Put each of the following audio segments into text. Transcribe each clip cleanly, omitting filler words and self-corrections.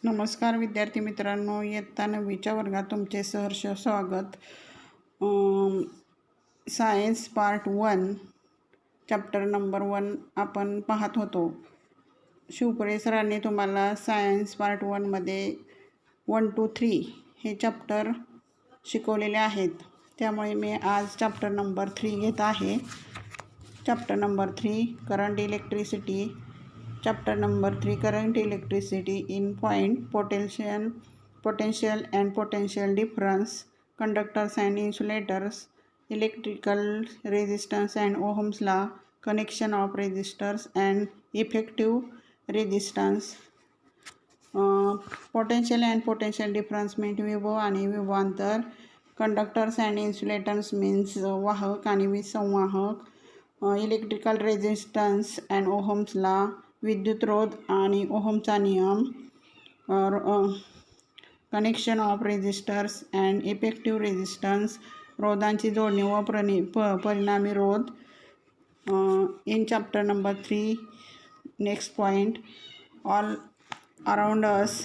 नमस्कार विद्यार्थी मित्रांनो, इयत्ता 9वीच्या वर्गात तुमचे सहर्ष स्वागत. सायन्स पार्ट 1 चॅप्टर नंबर 1 आपण पाहत होतो. शिवपुरे सरांनी तुम्हाला सायन्स पार्ट 1मध्ये 1 to 3 हे चॅप्टर शिकवलेले आहेत. त्यामुळे मी आज चॅप्टर नंबर 3 घेत आहे. Chapter number 3 current electricity. Chapter number 3 current electricity in point potential and potential difference, conductors and insulators, electrical resistance and Ohm's law, connection of resistors and effective resistance. Potential and potential difference means विभव आणि विभवांतर. Conductors and insulators means वाहक आणि विसंवाहक. Electrical resistance and Ohm's law, विद्युत रोध आणि ओहमचा नियम. Connection of resistors and effective resistance, रोधांची जोडणी व परिणामी रोध. In chapter number 3 next point, all around us,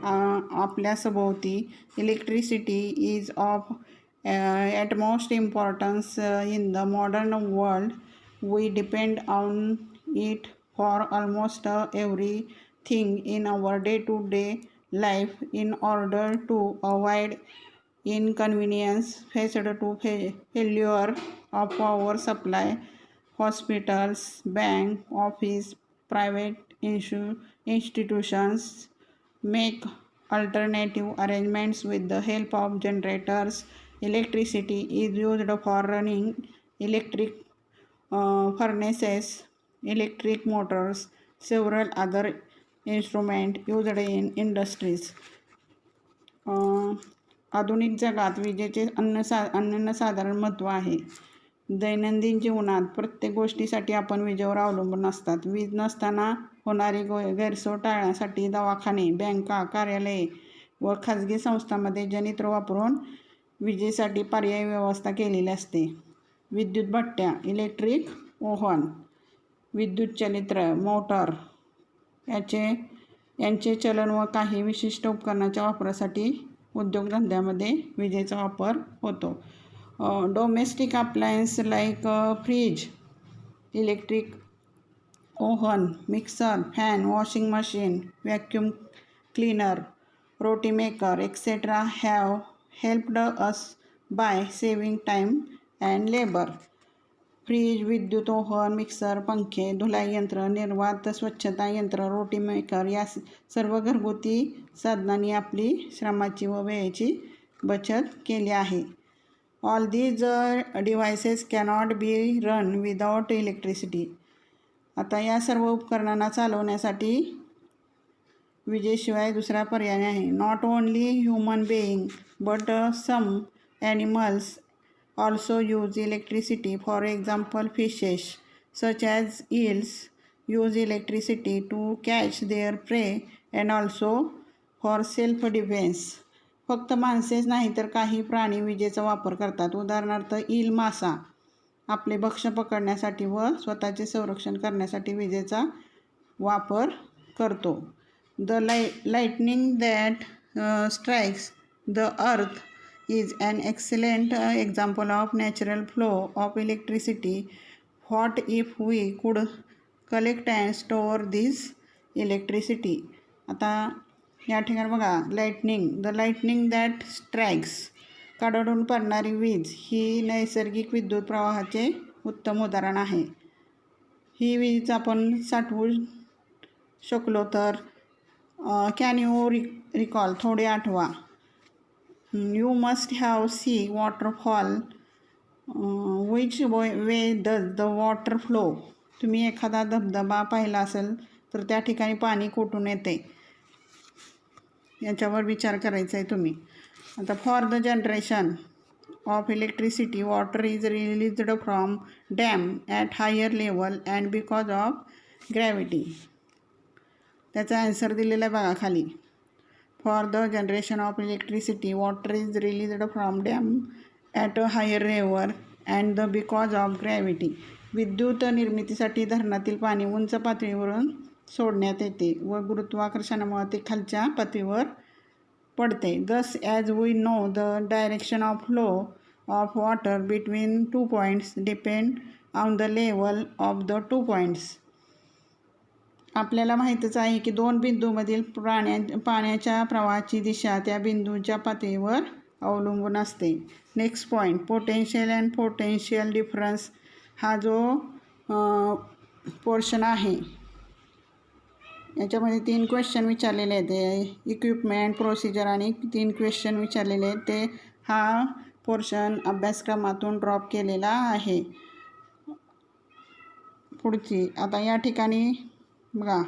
आपल्या सभोवती. Electricity is of utmost importance in the modern world. We depend on it for almost everything in our day-to-day life. In order to avoid inconvenience faced to failure of power supply, hospitals, bank, office, private institutions make alternative arrangements with the help of generators. Electricity is used for running electric furnaces, electric motors, several other instruments used in industries. आधुनिक जगात विजेचे अनन्यसाधारण महत्त्व आहे. दैनंदिन जीवनात प्रत्येक गोष्टीसाठी आपण विजेवर अवलंबून असतात. वीज नसताना होणारी गैरसोय टाळण्यासाठी दवाखाने, बँका, कार्यालये व खाजगी संस्थांमध्ये जनयंत्र वापरून विजेसाठी पर्यायी व्यवस्था केलेली असते. विद्युत भट्ट्या, इलेक्ट्रिक ओव्हन, विद्युतचालित मोटर यांचे चलन व काही विशिष्ट उपकरणाच्या वापरासाठी उद्योगधंद्यामध्ये विजेचा वापर होतो. Domestic appliance like fridge, electric oven, mixer, fan, washing machine, vacuum cleaner, roti maker etcetera have helped us by saving time and labour. Fridge, विद्युत ओव्हन, मिक्सर, पंखे, धुलाई यंत्र, निर्वात स्वच्छता यंत्र, रोटी मेकर या सर्व घरगुती साधनांनी आपली श्रमाची व वेळेची बचत केली आहे. All these devices cannot be run without electricity. आता या सर्व उपकरणांना चालवण्यासाठी विजेशिवाय दुसरा पर्याय नाही. Not only human being but some animals also use electricity. For example, fishes such as eels use electricity to catch their prey and also for self-defense. फक्त माणसेच नाही तर काही प्राणी विजेचा वापर करतात. उदाहरणार्थ ईल मासा आपले भक्ष्य पकडण्यासाठी व स्वतःचे संरक्षण करण्यासाठी विजेचा वापर करतो. The lightning that strikes the earth is an excellent example of natural flow of electricity. What if we could collect and store this electricity? आता या ठिकाणी बघा, द लाइटनिंग दॅट स्ट्राइक्स, कडकडून पडणारी वीज ही नैसर्गिक विद्युत प्रवाहाचे उत्तम उदाहरण आहे. ही वीज आपण साठवू शकलो तर. कॅन यू रिकॉल, थोडे आठवा. You must have seen waterfall. Which way does the water flow? तुम्ही एखादा धबधबा पाहिला असेल तर त्या ठिकाणी पाणी कुठून येते याच्यावर विचार करायचा आहे तुम्ही. आता for the generation of electricity water is released from dam at higher level and because of gravity. त्याचा आन्सर दिलेला आहे बघा खाली. For the generation of electricity, water is released from dam at a higher level and because of gravity. विद्युत निर्मितीसाठी धरणातील पाणी उंच पातळीवरून सोडण्यात येते व गुरुत्वाकर्षणामुळे ते खालच्या पातळीवर पडते. Thus, as we know, the direction of flow of water between 2 points depend on the level of the 2 points. आपल्याला माहीतच आहे की दोन बिंदूमधील पाण्याच्या प्रवाहाची दिशा त्या बिंदूच्या पातळीवर अवलंबून असते. Next point, potential and potential difference. हा जो पोर्शन आहे याच्यामध्ये 3 क्वेश्चन विचारलेले आहेत. इक्विपमेंट, प्रोसिजर आणि 3 क्वेश्चन विचारलेले आहेत. ते हा पोर्शन अभ्यासक्रमातून ड्रॉप केलेला आहे. पुढची आता या ठिकाणी बघा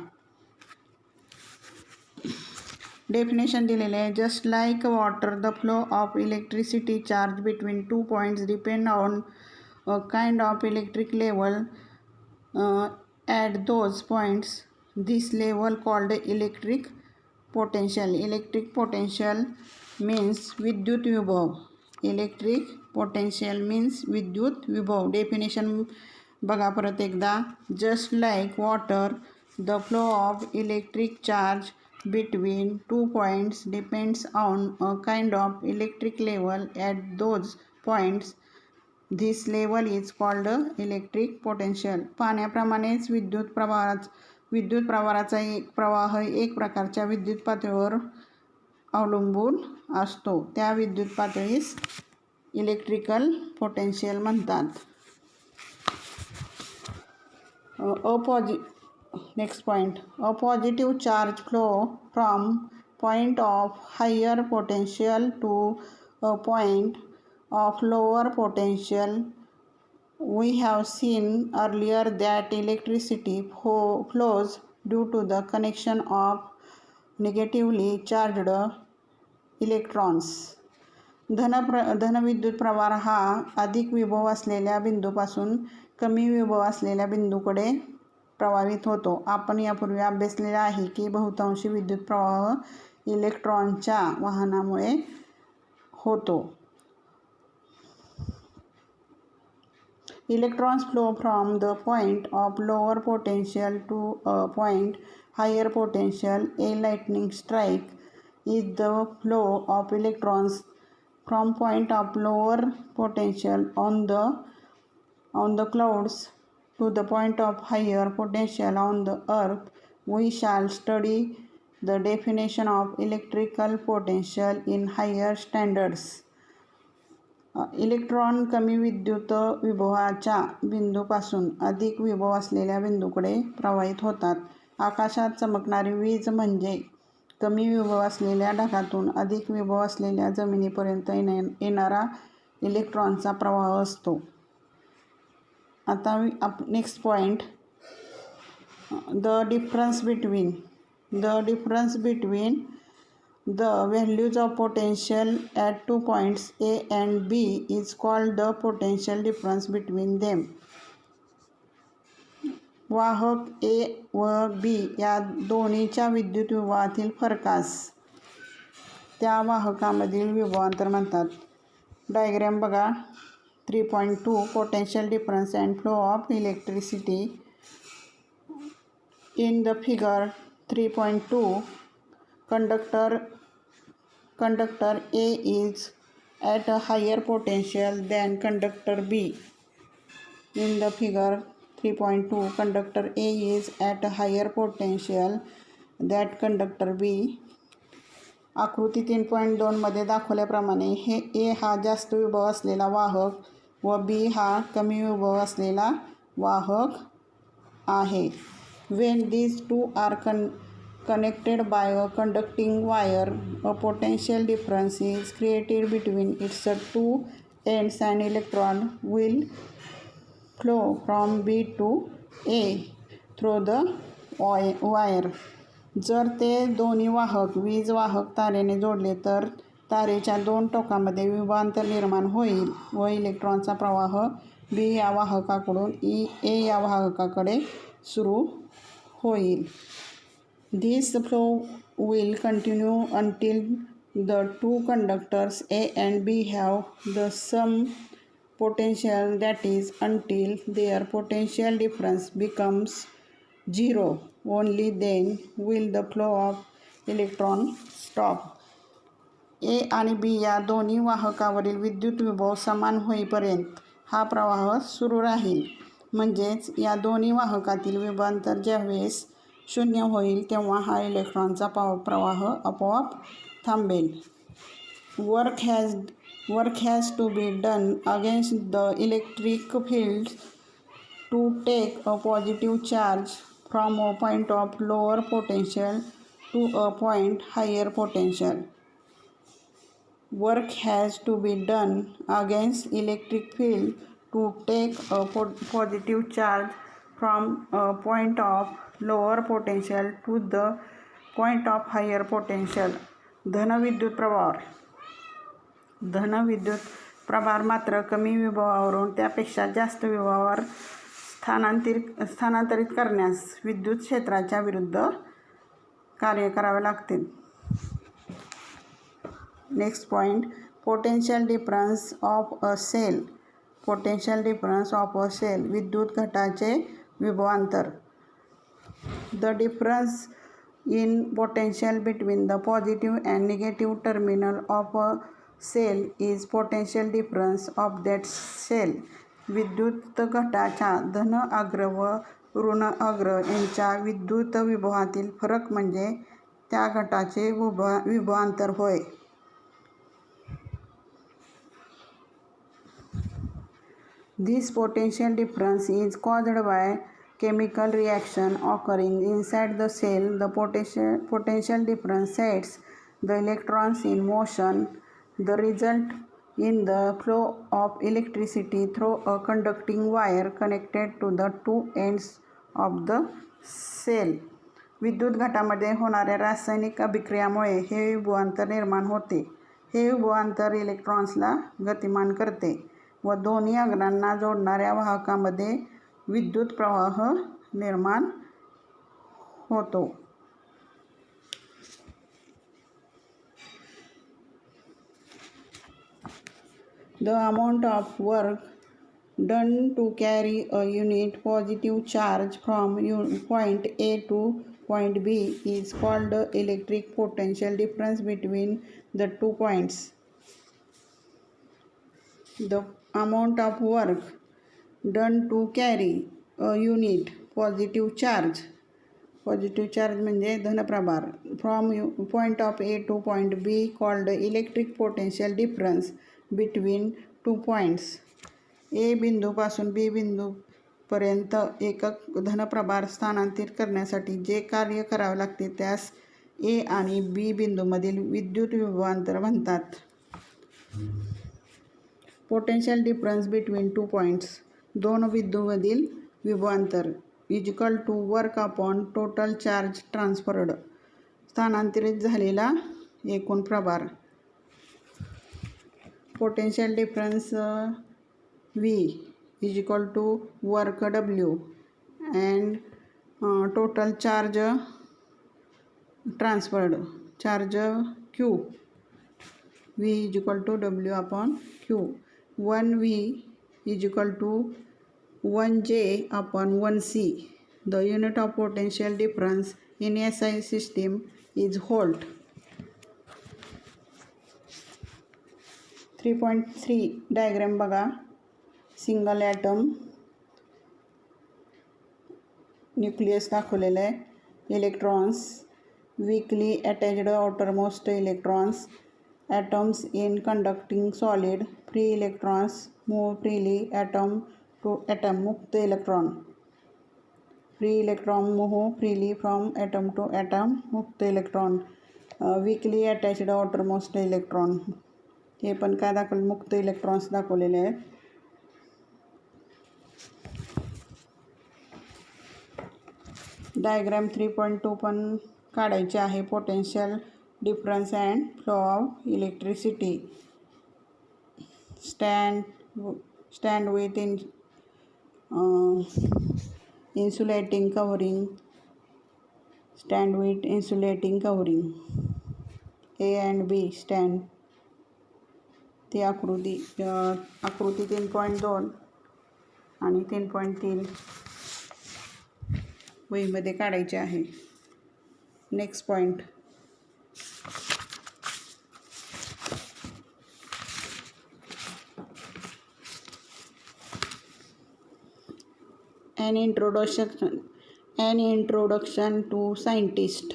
डेफिनेशन दिलेले आहे. Just like water, the flow of electricity charge between 2 points depend on a kind of electric level at those points. This level called electric potential. Electric potential means विद्युत विभव. Electric potential means विद्युत विभव. Definition बघा परत एकदा. Just like water, the flow of electric charge between 2 points depends on a kind of electric level at those points. This level is called electric potential. पाण्याप्रमाणेच विद्युत प्रवाहाचा प्रवाह एक प्रकारच्या विद्युत पातळीवर अवलंबून असतो. त्या विद्युत पातळीस इलेक्ट्रिकल पोटेन्शियल म्हणतात. Next point, a positive charge flow from point of higher potential to a point of lower potential. We have seen earlier that electricity flows due to the connection of negatively charged electrons. धनविद्युत प्रवाह हा अधिक विभव असलेल्या बिंदूपासून कमी विभव असलेल्या बिंदूकडे प्रवाहित होतो. आपण यापूर्वी अभ्यासलेले आहे की बहुतांशी विद्युत प्रवाह इलेक्ट्रॉनच्या वाहनामुळे होतो. Electrons flow from the point of lower potential to a point higher potential. A lightning strike is the flow of electrons from point of lower potential on the clouds to the point of higher potential on the earth. We shall study the definition of electrical potential in higher standards. Electron कमी विद्युत विभवाच्या बिंदूपासून अधिक विभव असलेल्या बिंदूकडे प्रवाहित होतात. आकाशात चमकणारी वीज म्हणजे कमी विभव असलेल्या ढगातून अधिक विभव असलेल्या जमिनीपर्यंत येणारा इलेक्ट्रॉनचा प्रवाह असतो. आता next point, the difference between the values of potential at 2 points A and B is called the potential difference between them. वाहक A व B या दोन्हीच्या विद्युत विभवातील फरकास त्या वाहकामधील विभवांतर म्हणतात. डायग्रॅम बघा. 3.2 potential difference and flow of electricity. In the figure 3.2 conductor A is at a higher potential than conductor B. In the figure 3.2, conductor A is at a higher potential than conductor B. आकृती 3.2 मध्ये दाखवल्याप्रमाणे हे A हा जास्त विभव असलेला वाहक व B हा कमी विभव असलेला वाहक आहे. When these two are connected by a conducting wire, a potential difference is created between its two ends and electron will flow from B to A through the wire. जर ते दोन्ही वाहक वीज वाहक तारेने जोडले तर तारेच्या दोन टोकामध्ये विभवांतर निर्माण होईल व इलेक्ट्रॉनचा प्रवाह B या वाहकाकडून A या वाहकाकडे सुरू होईल. This flow will continue until the two conductors A and B have the same potential, that is, until their potential difference becomes 0. Only then will the flow of electron stop. ए आणि बी या दोन्ही वाहकावरील विद्युत विभव समान होईपर्यंत हा प्रवाह सुरू राहील. म्हणजेच या दोन्ही वाहकातील विभवांतर ज्यावेळेस शून्य होईल तेव्हा हा इलेक्ट्रॉनचा प्रवाह आपोआप थांबेल. Work has to be done against the electric field to take a positive charge from a point of lower potential to a point higher potential. Work has to be done against electric field to take a positive charge from a point of lower potential to the point of higher potential. धनविद्युत प्रभार मात्र कमी विभवावरून त्यापेक्षा जास्त विभवावर स्थानांतरित करण्यास विद्युत क्षेत्राच्या विरुद्ध कार्य करावे लागते. Next point, potential difference of a cell. Potential difference of a cell, विद्युत घटाचे विभवांतर. The difference in potential between the positive and negative terminal of a cell is potential difference of that cell. विद्युत घटाच्या धन अग्र व ऋण अग्र यांच्या विद्युत विभवातील फरक म्हणजे त्या घटाचे विभवांतर होय. This potential difference is caused by chemical reaction occurring inside the cell. The potential difference sets the electrons in motion. The result in the flow of electricity through a conducting wire connected to the two ends of the cell. विद्युत घटामध्ये होणाऱ्या रासायनिक अभिक्रियामुळे हे विभवांतर निर्माण होते. हे विभवांतर इलेक्ट्रॉन्सला गतिमान करते व दोन्ही अग्रांना जोडणाऱ्या वाहकामध्ये विद्युत प्रवाह निर्माण होतो. The amount of work done to carry a unit positive charge from point A to point B is called the electric potential difference between the 2 points. The amount of work done to carry a unit positive charge म्हणजे धनप्रभार from point of A to point B called the electric potential difference between 2 points. A बिंदूपासून B बिंदूपर्यंत एकक धनप्रभार स्थानांतरित करण्यासाठी जे कार्य करावे लागते त्यास A आणि B बिंदूमधील विद्युत विभवांतर म्हणतात. पोटेन्शियल डिफरन्स बिटवीन 2 पॉईंट्स, दोन बिंदूंमधील विभवांतर equal to work upon total charge transferred, स्थानांतरित झालेला एकूण प्रभार. Potential difference V is equal to work W and total charge transferred charge Q. V is equal to W upon Q. 1V is equal to 1J upon 1C. The unit of potential difference in SI system is volt. 3.3 diagram बघा. Single item nucleus दाखवलेलं आहे. Electrons weakly attached outermost electrons. Atoms in conducting solid. Free electrons move freely atom to atom. मुक्त electron. Free electron move freely from atom to atom. मुक्त electron. Weakly attached outermost electron. हे पण काय दाखवले, मुक्त electrons दाखवलेले आहेत. Diagram 3.2 पण काढायचे आहे. Potential difference and flow of electricity. Stand with insulating covering. Stand with insulating covering. A and B stand. ती आकृती 3.2 आणि 3.3. वहीमध्ये काढायचे आहे. Next point. An introduction to scientist.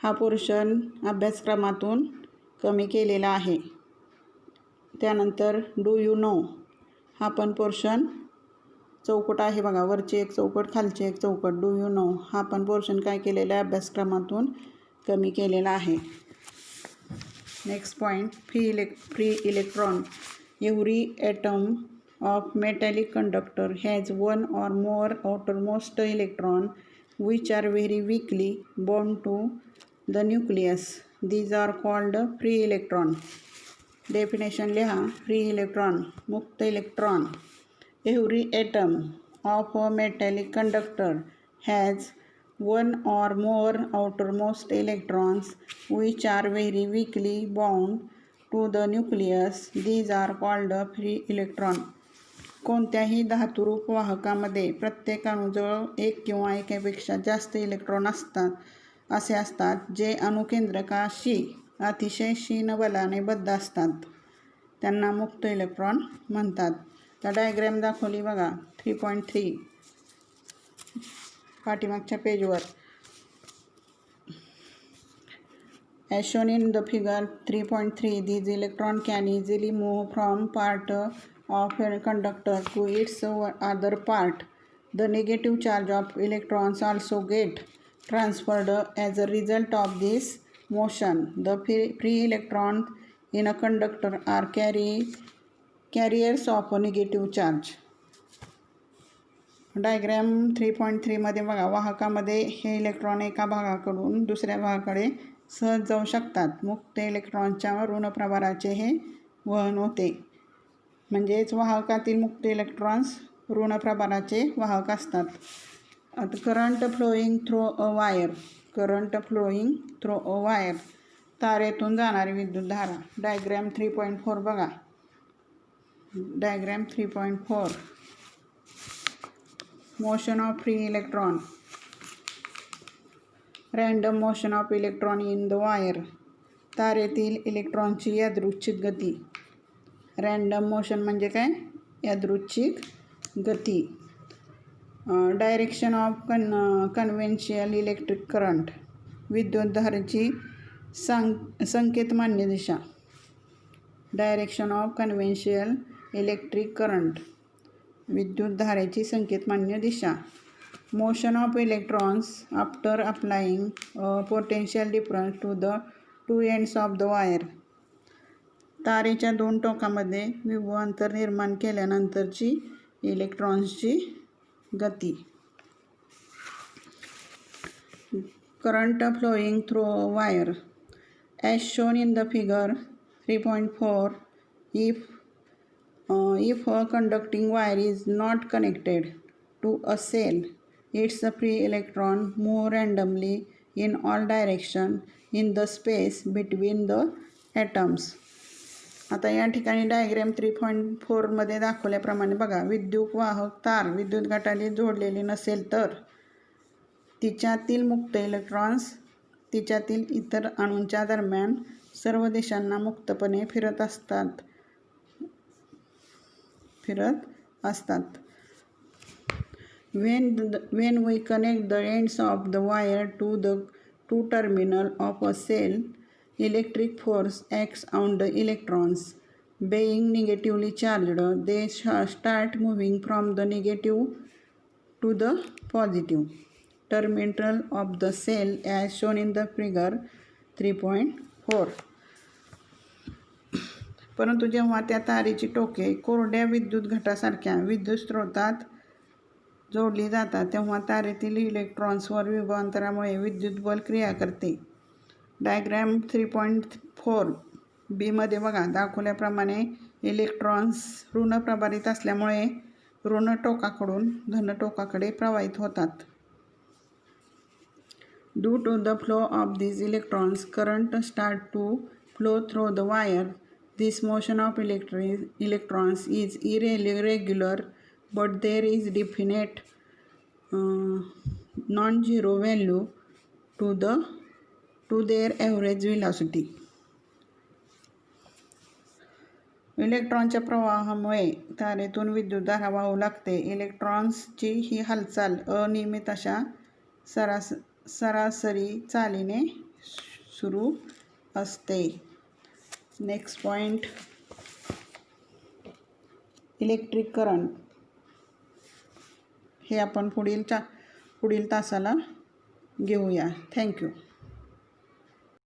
हा पोर्शन अभ्यासक्रमातून कमी केलेला आहे. त्यानंतर डू यू नो हा पण पोर्शन चौकट आहे बघा, वरची एक चौकट खालची एक चौकट. डू यू नो हा पण पोर्शन काय केलेला आहे, अभ्यासक्रमातून कमी केलेला आहे. Next point. Free electron. Every atom of metallic conductor has one or more outermost electron which are very weakly bound to the nucleus. These are called free electron. Definition लिहा. फ्री इलेक्ट्रॉन मुक्त electron. Every atom of a metallic conductor has one or more outermost electrons which are very weakly bound to the nucleus. These are called free electron. कोणत्याही धातुरूप वाहकामध्ये प्रत्येक अणुजवळ एक किंवा एकापेक्षा जास्त electron असे असतात जे अणुकेंद्रकाशी अतिशय क्षीण बलाने बद्ध असतात. त्यांना मुक्त इलेक्ट्रॉन म्हणतात. तर डायग्रॅम दाखवली बघा 3.3 पाठीमागच्या पेजवर. As shown in the figure 3.3, these electron can easily move from part of a conductor to its other part. The negative charge of electrons also get transferred as a result of this motion. The free electrons in a conductor are carriers of a negative charge. Diagram 3.3 मध्ये बघा, वाहकामध्ये हे electron एका भागाकडून दुसऱ्या भागाकडे सहज जाऊ शकतात. मुक्त इलेक्ट्रॉनच्या ऋण प्रभाराचे हे वहन होते. म्हणजेच वाहकातील मुक्त इलेक्ट्रॉन्स ऋण प्रभाराचे वाहक असतात. आता current flowing through a wire. Current flowing through a wire, तारेतून जाणारी विद्युतधारा. डायग्रॅम 3.4 बघा. Diagram 3.4. Motion of free electron. Random motion of electron in the wire. तारेतील इलेक्ट्रॉनची यादृच्छिक गती. रँडम मोशन म्हणजे काय, यादृच्छिक गती. Direction of conventional electric current. विद्युतधारेची संकेतमान्य दिशा. Direction of conventional electric current, विद्युतधारेची संकेतमान्य दिशा. Motion of electrons after applying potential difference to the two ends of the wire. तारेच्या दोन टोकामध्ये विभवांतर निर्माण केल्यानंतरची इलेक्ट्रॉन्सची गती. Current flowing through wire. As shown in the figure 3.4, if a conducting wire is not connected to a cell, its free electron move randomly in all directions in the space between the atoms. आता या ठिकाणी diagram 3.4 मध्ये दाखवल्याप्रमाणे बघा, विद्युत वाहक तार विद्युत घटाने जोडलेली नसेल तर तिच्यातील मुक्त इलेक्ट्रॉन्स तिच्यातील इतर अणूंच्या दरम्यान सर्व दिशांना मुक्तपणे फिरत असतात. When we connect the ends of the wire to the two terminal of a cell, electric force acts on the electrons. Being negatively charged, they start moving from the negative to the positive terminal of the cell as shown in the figure 3.4. परंतु जेव्हा त्या तारेची टोके कोरड्या विद्युत घटासारख्या विद्युत स्रोतात जोडली जातात तेव्हा तारेतील इलेक्ट्रॉन्सवर विभवांतरामुळे विद्युत बल क्रिया करते. डायग्रॅम 3.4 बी मध्ये बघा, दाखवल्याप्रमाणे इलेक्ट्रॉन्स ऋण प्रभारित असल्यामुळे ऋण टोकाकडून धन टोकाकडे प्रवाहित होतात. Due to the flow of these electrons, current start to flow through the wire. This motion of electrons is irregular, but there is definite non-zero value to their average velocity. इलेक्ट्रॉनच्या प्रवाहामुळे तारेतून विद्युतधारा वाहू लागते. इलेक्ट्रॉन्सची ही हालचाल अनियमित अशा सरासरी चालीने सुरू असते. Next point, electric current. हे आपण पुढील तासाला घेऊया. थँक्यू.